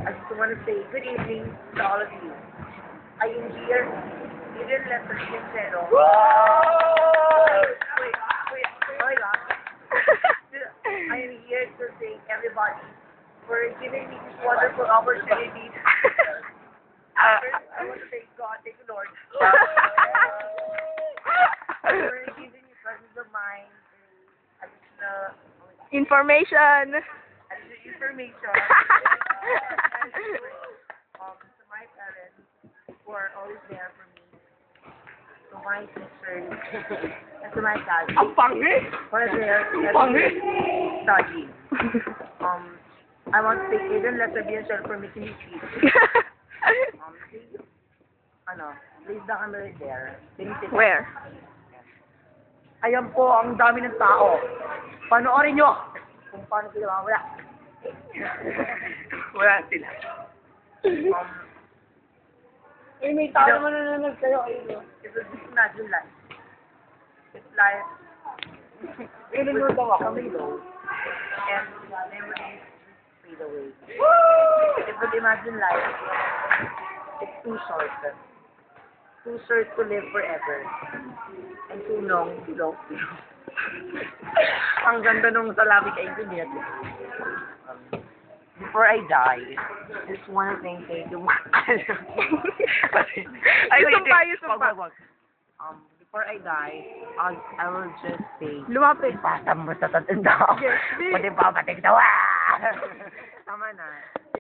I just want to say good evening to all of you. I am here, even letter sincero. Wait, oh my God. I am here to thank everybody for giving me this wonderful opportunity. First, I want to thank God, thank the Lord. For giving me presence of mind, additional Information. information. To my parents who are always there for me. To my sisters. And to my dad. Ang pangit! Who are there Ang pangit! studying. I want to thank Aiden Lesser for making me cheat. Please, place the camera right there. Where? Ayan po ang dami ng tao. Panoorin nyo kung paano sila mamaya. Wala sila. May tao naman na nanonood sa'yo. It's a just imagine life. It's like, nanonood daw ako, may low. And memories fade away. It's a imagine life. It's too short. Too short to live forever. And too long to long. Ang ganda nung salabi kay Juliet. Before I die, just want to thank you. Sumpa. Before I die, I will just say, Lumapit. ipasam mo sa tatanda. Yes, Pwede pa patik daw. Tama na.